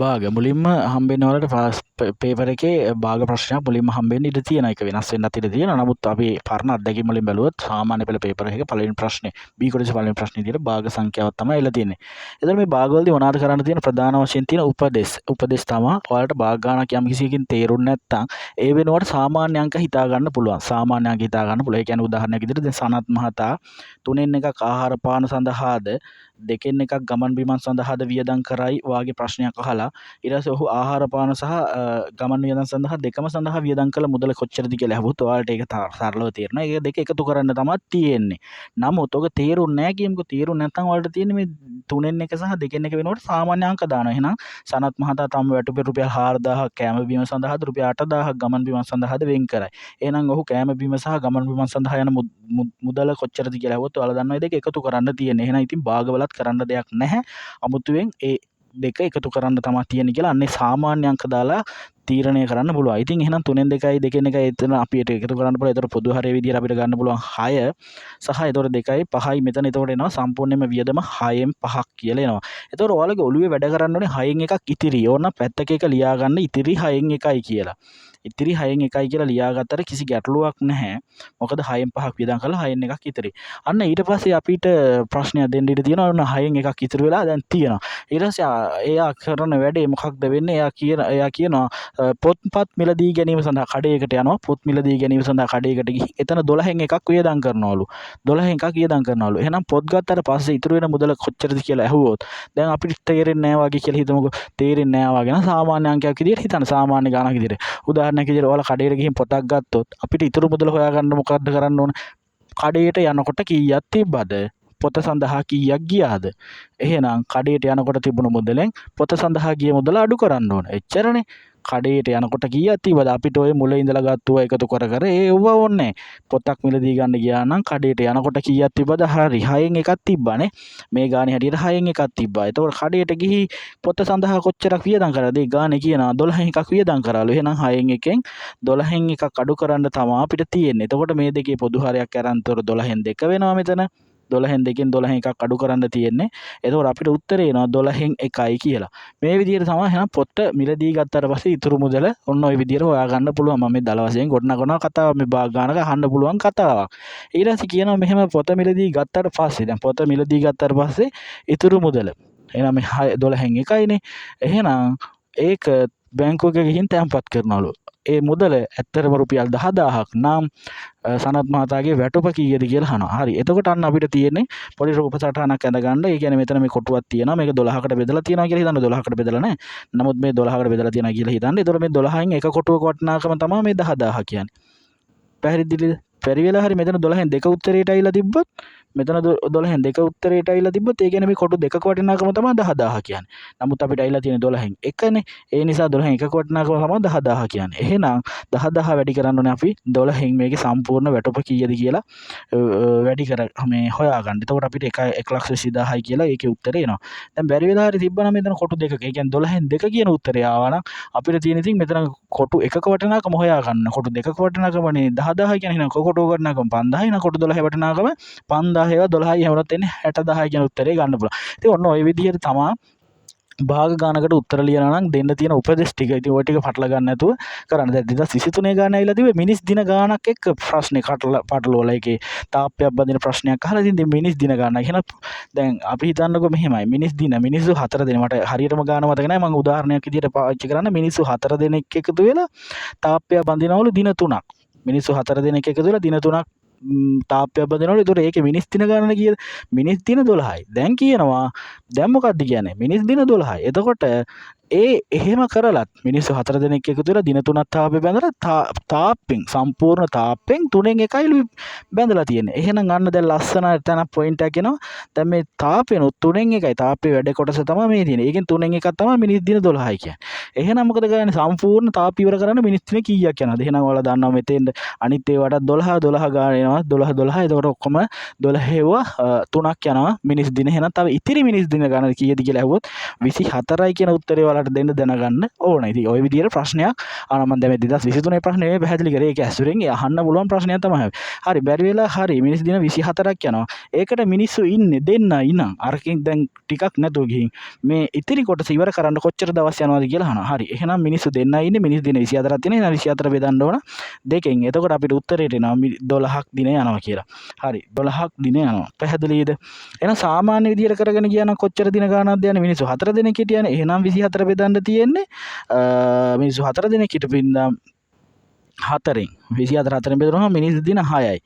භාග මුලින්ම හම්බෙන්න වලට පේපර් එකේ භාග ප්‍රශ්නයක් මුලින්ම හම්බෙන්න ඉඩ තියෙන එක වෙනස් වෙන්නත් ඉඩ තියෙනවා. නමුත් අපි පරණ අත්දැකීම් වලින් බැලුවොත් සාමාන්‍ය පෙළ පේපර් එකේ පළවෙනි ප්‍රශ්නේ B කොටසේ පළවෙනි ප්‍රශ්නේ විදිහට භාග සංඛ්‍යාවක් තමයි එලා තියෙන්නේ. එතකොට මේ භාගවලදී මොනවද කරන්න තියෙන ප්‍රධාන වශයෙන් තියෙන උපදේශ තමයි ඔයාලට භාග ගණනක් යම් කිසියකින් තේරුන්නේ නැත්නම් ඒ වෙනුවට සාමාන්‍ය අංක හිතා ගන්න පුළුවන්. සාමාන්‍ය අංක හිතා ගන්න පුළුවන්. ඒ කියන්නේ උදාහරණයක් විදිහට දැන් සනත් මහතා තුනෙන් එකක් ආහාර පාන සඳහාද දෙකෙන් එකක් ගමන් බිමන් සඳහාද වියදම් කරයි වාගේ ප්‍රශ්නයක් අහලා ඊට පස්සේ ඔහු ආහාර පාන සහ ගමන් වියදම් සඳහා දෙකම සඳහා වියදම් කළ මුදල කොච්චරද කියලා අහුවොත් ඔයාලට ඒක සරලව තේරෙනවා. ඒක දෙක එකතු කරන්න තමයි තියෙන්නේ. නමුත් ඔක තේරුන්නේ නැහැ කියමුකෝ. තේරුන්නේ නැත්නම් ඔයාලට තියෙන්නේ මේ තුනෙන් එක සහ දෙකෙන් එක වෙනකොට සාමාන්‍ය අංක දානවා. එහෙනම් සනත් මහතා තම වැටුපේ රුපියල් 4000ක් කෑම බීම සඳහාද රුපියල් 8000ක් ගමන් බිමන් සඳහාද වෙන් කරයි. එහෙනම් ඔහු කෑම බීම සහ ගමන් බිමන් සඳහා යන මුදල කොච්චරද කියලා අහුවොත් ඔයාලා දන්නවා මේ දෙක එකතු කරන්න තියෙන්නේ. එහෙනම් ඉතින් භාගවලත් කරන්න දෙයක් නැහැ. අමුතුවෙන් ඒ දෙක එකතු කරන්න තමයි තියෙන්නේ කියලා අන්නේ සාමාන්‍ය අංක දාලා තීරණය කරන්න පුළුවන්. ඉතින් එහෙනම් 3න් 2යි 2න් 1යි එතන අපිට එකතු කරන්න පුළුවන්. ඒතර පොදු හරය විදියට අපිට ගන්න පුළුවන් 6 සහ ඒතර 2යි 5යි මෙතන ඒතකොට එනවා සම්පූර්ණයෙන්ම වියදම 6න් 5ක් කියලා එනවා. ඒතර ඔයාලගේ ඔළුවේ වැඩ කරන්න ඕනේ 6න් එකක් ඉතිරි. ඕන පැත්තක එක ලියා ගන්න ඉතිරි 6න් 1යි කියලා. ඉතිරි 6න් 1යි කියලා ලියාගත්තට කිසි ගැටලුවක් නැහැ. මොකද 6න් 5ක් වියදම් කරලා 6න් එකක් ඉතිරි. අන්න ඊට පස්සේ අපිට ප්‍රශ්නයක් දෙන්න ඉඩ තියෙනවා. ඔන්න 6න් එකක් ඉතිරි වෙලා දැන් තියෙනවා. ඊට පස්සේ එයා කරන වැඩේ මොකක්ද වෙන්නේ? එයා කියනවා පොත්පත් මිලදී ගැනීම සඳහා කඩේකට යනවා. පොත් මිලදී ගැනීම සඳහා කඩේකට ගිහින් එතන 12න් එකක් වියදම් කරනවලු. 12න් එකක් වියදම් කරනවලු. එහෙනම් පොත් ගත්තට පස්සේ ඉතුරු වෙන මුදල කොච්චරද කියලා ඇහුවොත් දැන් අපිට තේරෙන්නේ නැහැ වගේ කියලා හිතමුකෝ. තේරෙන්නේ නැහැ වගේ නම් සාමාන්‍ය අංකයක් විදියට හිතන්න. සාමාන්‍ය ගණනක් විදියට. උදාහරණයක් විදියට ඔයාලා කඩේට ගිහින් පොතක් ගත්තොත් අපිට ඉතුරු මුදල හොයාගන්න මොකද්ද කරන්න ඕන? කඩේට යනකොට කීයක් තිබ්බද? පොත සඳහා කීයක් ගියාද? එහෙනම් කඩේට යනකොට තිබුණු මුදලෙන් පොත සඳහා ගිය මුදල අඩු කරන්න ඕන. එච්චරනේ. කඩේට යනකොට කීයක් තිබ්බද? අපිට ඔය මුල ඉඳලා ගත්තුවා එකතු කර කර ඒව ඕනේ. පොතක් මිලදී ගන්න ගියා නම් කඩේට යනකොට කීයක් තිබ්බද? හරි 6න් එකක් තිබ්බනේ. මේ ගානේ හැටියට 6න් එකක් තිබ්බා. එතකොට කඩේට ගිහි පොත සඳහා කොච්චරක් වියදම් කරාද? ඒ ගානේ කියනවා 12න් එකක් වියදම් කරාලු. එහෙනම් 6න් එකෙන් 12න් එකක් අඩු කරන්න තමයි අපිට තියෙන්නේ. එතකොට මේ දෙකේ පොදු හරයක් අරන්තර 12න් 2 වෙනවා මෙතන. 12න් 2කින් 12න් එකක් අඩු කරන්න තියෙන්නේ. එතකොට අපිට උත්තරේ එනවා 12න් 1යි කියලා. මේ විදිහට තමයි එහෙනම් පොත මිලදී ගත්තාට පස්සේ ඉතුරු මුදල ඔන්න ඔය විදිහට හොයාගන්න පුළුවන්. මම මේ දල වශයෙන් ගොඩනගනවා කතාව මේ භාග ගානක අහන්න පුළුවන් කතාවක්. ඊට පස්සේ කියනවා මෙහෙම පොත මිලදී ගත්තාට පස්සේ දැන් පොත මිලදී ගත්තාට පස්සේ ඉතුරු මුදල. එහෙනම් මේ 12න් 1යිනේ. එහෙනම් ඒක බැංකුවක ගිහින් තැන්පත් කරනවලු. ඒ මුදල ඇත්තටම රුපියල් 10000ක් නම් සනත් මහතාගේ වැටුප කීයද කියලා අහනවා. හරි. එතකොට අන්න අපිට තියෙන්නේ පොඩි රූප සටහනක් ඇඳ ගන්න. ඒ කියන්නේ මෙතන මේ කොටුවක් තියෙනවා. මේක 12කට බෙදලා තියෙනවා කියලා හිතන්න. 12කට බෙදලා නැහැ. නමුත් මේ 12කට බෙදලා තියෙනවා කියලා හිතන්න. එතකොට මේ 12න් එක කොටුවක වටිනාකම තමයි මේ 10000 කියන්නේ. පැහැදිලිද? පරි වෙලා හරි මෙතන 12න් 2 උත්තරේට අයිලා තිබ්බොත් මෙතන 12න් 2 උත්තරේට අයිලා තිබ්බොත් ඒ කියන්නේ මේ කොටු දෙකක වටිනාකම තමයි 10000 කියන්නේ. නමුත් අපිට අයිලා තියෙන්නේ 12න් 1නේ. ඒ නිසා 12න් 1ක වටිනාකම තමයි 10000 කියන්නේ. එහෙනම් 10000 වැඩි කරන්න ඕනේ අපි 12න් මේකේ සම්පූර්ණ වැටුප කීයද කියලා වැඩි කර මේ හොයාගන්න. එතකොට අපිට 1,80,000යි කියලා ඒකේ උත්තරේ එනවා. දැන් බැරි වෙලා හරි තිබ්බනම් මෙතන කොටු දෙකක. ඒ කියන්නේ 12න් 2 කියන උත්තරේ ආවා නම් අපිට තියෙන ඉතින් මෙතන කොටු එකක වටිනාකම හොයාගන්න. කොටු දෙකක වටිනාකමනේ 10000 කියන්නේ. එහෙනම් කොටු වටිනාකම 5000යි නා කොටු 12 වටිනාකම 5000 ඒවා 12යි හැමරත් එන්නේ 60000 කියන උත්තරේ ගන්න පුළුවන්. ඉතින් ඔන්න ඔය විදිහට තමයි භාග ගානකට උත්තර ලියනවා නම් දෙන්න තියෙන උපදෙස් ටික. ඉතින් ওই ටික පටල ගන්න නැතුව කරන්න. දැන් 2023 ගාන ඇවිල්ලා තිබ්බේ මිනිස් දින ගානක් එක්ක ප්‍රශ්නේ පටලවලා ඒකේ තාප්පයක් බඳින ප්‍රශ්නයක් අහලා ඉතින් මිනිස් දින ගාන. එහෙනම් දැන් අපි හිතන්නකෝ මෙහෙමයි. මිනිස් දින මිනිස්සු 4 දෙනෙක් මට හරියටම ගාන මතක නැහැ. මම උදාහරණයක් විදිහට පාවිච්චි කරන්න. මිනිස්සු 4 දෙනෙක් එකතු වෙලා තාප්පයක් බඳිනවලු දින 3ක්. මිනිස්සු 4 දෙනෙක් එකතු වෙලා දින 3ක් තාප්පයක් බඳිනවලු. ඒතකොට ඒකේ මිනිස් දින ගණන කීයද? මිනිස් දින 12යි. දැන් කියනවා දැන් මොකක්ද කියන්නේ? මිනිස් දින 12යි. එතකොට එහෙම කරලත් මිනිස්සු 4 දෙනෙක් එකතු වෙලා දින 3ක් තාප්පේ බැඳලා තාප්පෙන් සම්පූර්ණ තාප්පෙන් 3න් 1යි බැඳලා තියෙන්නේ. එහෙනම් අන්න දැන් ලස්සන තැන පොයින්ට් එකක් එනවා. දැන් මේ තාප්පෙනුත් 3න් 1යි තාප්පේ වැඩ කොටස තමයි මේ තියෙන්නේ. ඒකෙන් 3න් 1ක් තමයි මිනිස් දින 12යි කියන්නේ. එහෙනම් මොකද කරන්නේ? සම්පූර්ණ තාප්ප ඉවර කරන්න මිනිස් දින කීයක් යනවද? එහෙනම් ඔයාලා දන්නවා මෙතෙන්ද අනිත් ඒවාට 12 ගාන එනවා. 12. එතකොට ඔක්කොම 12 3ක් යනවා මිනිස් දින. එහෙනම් තව ඉතිරි මිනිස් දින ගණන කීයද කියලා අහුවොත් 24යි කියන උත්තරේ ඔයාලට ඔයාලට දෙන්න දැනගන්න ඕන. ඉතින් ওই විදිහට ප්‍රශ්නයක් මම දැන් 2023 ප්‍රශ්නේ නෙමෙයි පැහැදිලි කරේ. ඒක ඇසුරෙන් අහන්න පුළුවන් ප්‍රශ්නයක් තමයි. හරි බැරි වෙලා හරි මිනිස් දින 24ක් යනවා. ඒකට මිනිස්සු ඉන්නේ දෙන්න ඉනම් අරකින් දැන් ටිකක් නැතුව ගිහින් මේ ඉතිරි කොටස ඉවර කරන්න කොච්චර දවස් යනවද කියලා අහනවා. හරි එහෙනම් මිනිස්සු දෙන්න ඉන්නේ මිනිස් දින 24ක් තියෙන. එහෙනම් 24 බෙදන්න ඕන දෙකෙන්. එතකොට අපිට උත්තරේට එනවා 12ක් දින යනවා කියලා. හරි 12ක් දින යනවා. පැහැදිලිද? එහෙනම් සාමාන්‍ය විදිහට කරගෙන ගියා නම් කොච්චර දින ගානක්ද යන්නේ? මිනිස්සු 4 දිනක් හිටියනේ. එහෙනම් 24 බෙදන්න තියෙන්නේ මිනිස්සු 4 දිනක් හිටපින්දා 4න් 24 බෙදුනහම මිනිස් දින 6යි.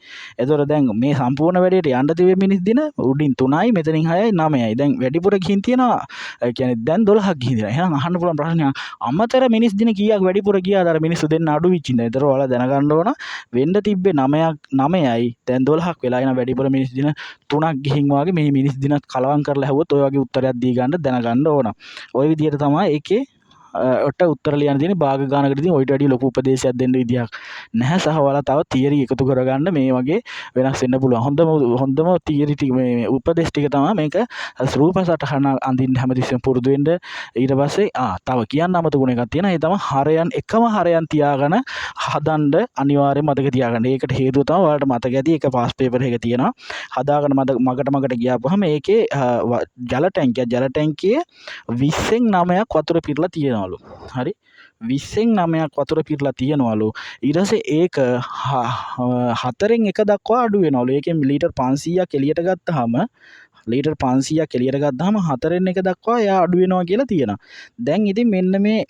එතකොට දැන් මේ සම්පූර්ණ වැඩේට යන්න තිබෙ මිනිස් දින උඩින් 3යි මෙතනින් 6යි 9යි. දැන් වැඩිපුර ගිහින් තියෙනවා. ඒ කියන්නේ දැන් 12ක් ගිහින් තියෙනවා. එහෙනම් අහන්න පුළුවන් ප්‍රශ්නයක් අමතර මිනිස් දින කීයක් වැඩිපුර ගියාද අර මිනිස්සු දෙන්න අඩු වෙච්ච ඉඳන්. ඒතර ඔයාලා දැනගන්න ඕන වෙන්න තිබ්බේ 9යි දැන් 12ක් වෙලා. එහෙනම් වැඩිපුර මිනිස් දින 3ක් ගිහින් වාගේ මේ මිනිස් දිනත් කලවම් කරලා හැවුවොත් ඔය වගේ උත්තරයක් දී ගන්න දැනගන්න ඕන. ওই විදිහට තමයි ඒකේ ඔට උත්තර ලියන්න තියෙන්නේ. භාග ගානකට ඉතින් ඔයිට වැඩි ලොකු උපදේශයක් දෙන්න විදියක් නැහැ. සහ ඔයාලා තව තියරි එකතු කරගන්න මේ වගේ වෙනස් වෙන්න පුළුවන්. හොඳම තියරි ටික මේ උපදේශ ටික තමයි මේක රූප සටහන අඳින්න හැමතිස්සෙම පුරුදු වෙන්න. ඊට පස්සේ තව කියන්න අමතකුණ එකක් තියෙනවා. ඒ තමයි හරයන් එකම හරයන් තියාගෙන හදන්න අනිවාර්යෙන් මතක තියාගන්න. ඒකට හේතුව තමයි ඔයාලට මතක ඇති ඒක පාස් පේපර් එක තියෙනවා. හදාගෙන මගට ගියාපුවාම ඒකේ ජල ටැංකියේ 20න් 9ක් වතුර පිරලා තියෙනවා. හරි 20න් 9ක් වතුර පිරලා තියෙනවලු. ඊට පස්සේ ඒක 4න් 1 දක්වා අඩු වෙනවලු. ඒකෙන් ලීටර් 500ක් එළියට ගත්තාම 4න් 1 දක්වා එයා අඩු වෙනවා කියලා තියෙනවා. දැන් ඉතින් මෙන්න මේ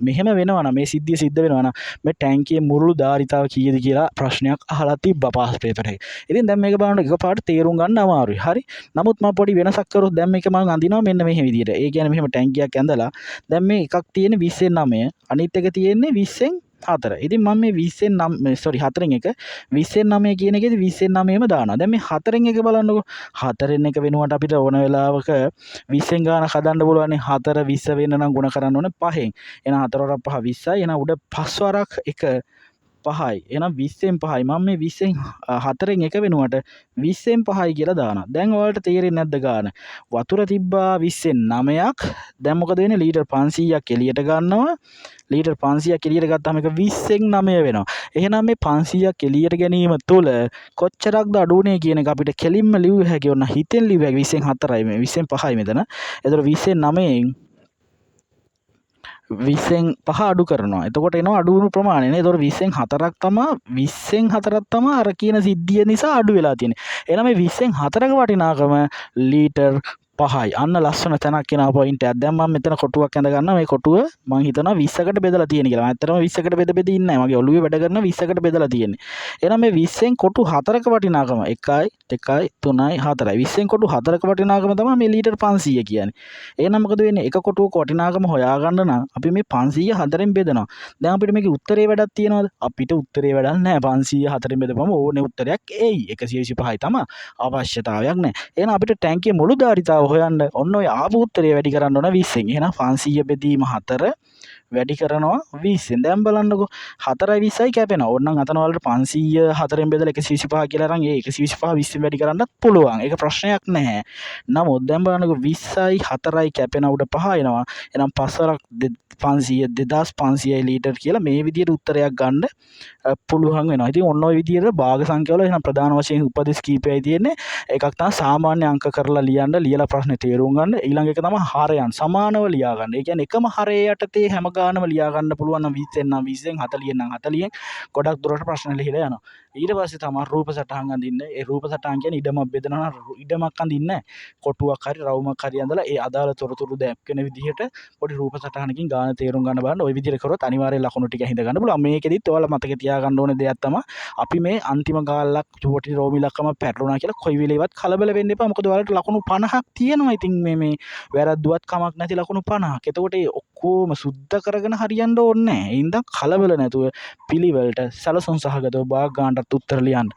මෙහෙම වෙනවා මේ සිද්ධිය සිද්ධ වෙනවා නම් මේ ටැංකියේ මුරුළු ධාරිතාව කීයද කියලා ප්‍රශ්නයක් අහලා තිබ්බා පාස් පේපර් එකේ. ඉතින් දැන් මේක බලනකොට එකපාරට තේරුම් ගන්න අමාරුයි. හරි. නමුත් මම පොඩි වෙනසක් කරොත් දැන් මේක මම අඳිනවා මෙන්න මේ විදිහට. ඒ කියන්නේ මෙහෙම ටැංකියක් ඇඳලා දැන් මේ එකක් තියෙන්නේ 20න් 9 අනිත් එක තියෙන්නේ 20න් 4. ඉතින් මම මේ 4න් 1 20න් 9 කියන එකේදී 20න් 9ම දානවා. දැන් මේ 4න් 1 බලන්නකෝ. 4න් 1 වෙනුවට අපිට ඕන වෙලාවක 20න් ගාන හදන්න පුළුවන්. 4 20 වෙන්න නම් ගුණ කරන්න ඕනේ 5න්. එහෙනම් 4 වරක් 5 20යි. එහෙනම් උඩ 5 වරක් 1 5යි. එහෙනම් 20න් 5යි. මම මේ 20න් 4න් 1 වෙනුවට 20න් 5යි කියලා දානවා. දැන් ඔයාලට තේරෙන්නේ නැද්ද ගාන? වතුර තිබ්බා 20න් 9ක්. දැන් මොකද වෙන්නේ? ලීටර් 500ක් එළියට ගන්නවා. ලීටර් 500ක් එළියට ගත්තාම ඒක 20න් 9 වෙනවා. එහෙනම් මේ 500ක් එළියට ගැනීම තුළ කොච්චරක්ද අඩු වුනේ කියන එක අපිට කෙලින්ම ලියුව හැකි. ඔන්න හිතෙන් ලියුව හැකි 20න් 4යි මේ 20න් 5යි මෙතන. ඒතර 20න් 9න් 20න් 5 අඩු කරනවා. එතකොට එනවා අඩු වුණු ප්‍රමාණය නේ. ඒතකොට 20න් 4ක් තමයි අර කියන සිද්ධිය නිසා අඩු වෙලා තියෙන්නේ. එහෙනම් මේ 20න් 4ක වටිනාකම ලීටර් 5යි. අන්න ලස්සන තැනක් එනවා පොයින්ට් එකක්. දැන් මම මෙතන කොටුවක් ඇඳ ගන්නවා. මේ කොටුව මම හිතනවා 20කට බෙදලා තියෙන කියලා. මම ඇත්තටම 20කට බෙද ඉන්නේ නැහැ. මගේ ඔළුවේ වැඩ කරන 20කට බෙදලා තියෙන්නේ. එහෙනම් මේ 20න් කොටු 4ක වටිනාකම 1යි 2යි 3යි 4යි. 20න් කොටු 4ක වටිනාකම තමයි මේ ලීටර් 500 කියන්නේ. එහෙනම් මොකද වෙන්නේ? එක කොටුවක වටිනාකම හොයාගන්න නම් අපි මේ 500 4න් බෙදනවා. දැන් අපිට මේකේ උත්තරේ වැඩක් තියෙනවද? අපිට උත්තරේ වැඩක් නැහැ. 500 4න් බෙදපුවම ඕනේ උත්තරයක් එයි. 125යි තමයි. අවශ්‍යතාවයක් නැහැ. එහෙනම් අපිට ටැංකියේ මුළු ධාරිතාව හොයන්න ඔන්න ඔය ආපු උත්තරේ වැඩි කරන්න ඕන 20න්. එහෙනම් 500 බෙදීම 4 වැඩි කරනවා 20න්. දැන් බලන්නකෝ 4යි 20යි කැපෙනවා. ඕනනම් අතන වලට 500 4න් බෙදලා 125 කියලා අරන් ඒ 125 20න් වැඩි කරන්නත් පුළුවන්. ඒක ප්‍රශ්නයක් නැහැ. නමුත් දැන් බලන්නකෝ 20යි 4යි කැපෙන උඩ 5 එනවා. එහෙනම් 5 වරක් 500 2500 ලීටර් කියලා මේ විදිහට උත්තරයක් ගන්න පුළුවන් වෙනවා. ඉතින් ඔන්න ඔය විදිහට භාග සංඛ්‍යාවල එහෙනම් ප්‍රධාන වශයෙන් උපදෙස් කීපයයි තියෙන්නේ. එකක් තමයි සාමාන්‍ය අංක කරලා ලියලා ප්‍රශ්නේ තේරුම් ගන්න. ඊළඟ එක තමයි හරයන් සමානව ලියා ගන්න. ඒ කියන්නේ එකම හරය යටතේ හැම ගානම ලියා ගන්න පුළුවන් නම් 20න් නම් 20න් 40න් නම් 40න් ගොඩක් දුරට ප්‍රශ්න ලියලා යනවා. ඊට පස්සේ තමයි රූප සටහන් අඳින්න. ඒ රූප සටහන් කියන්නේ ඉඩමක් බෙදනවා නම් ඉඩමක් අඳින්න නැහැ. කොටුවක් හරි රවුමක් හරි ඇඳලා ඒ අදාළ තොරතුරු දැක්වෙන විදිහට පොඩි රූප සටහනකින් ගාන තේරුම් ගන්න බලන්න. ওই විදිහට කරොත් අනිවාර්යෙන් ලකුණු ටික හිඳ ගන්න පුළුවන්. මේකෙදිත් ඔයාලා මතක තියාගන්න ඕනේ දෙයක් තමයි අපි මේ අන්තිම ගාල්ලක් චුවටි රෝමිලක්කම පැටලුණා කියලා කොයි වෙලේවත් කලබල වෙන්න එපා. මොකද ඔයාලට ලකුණු 50ක් තියෙනවා. ඉතින් මේ වැරද්දුවත් කමක් නැති ලකුණු 50ක්. එතකොට ඒ ඔක්කොම සුද්ධ කරගෙන හරියන්න ඕනේ නැහැ. ඒ හින්දා කලබල නැතුව පිළිවෙලට සැලසුම් සහගතව භාග ගන්නට උත්තර ලියන්න.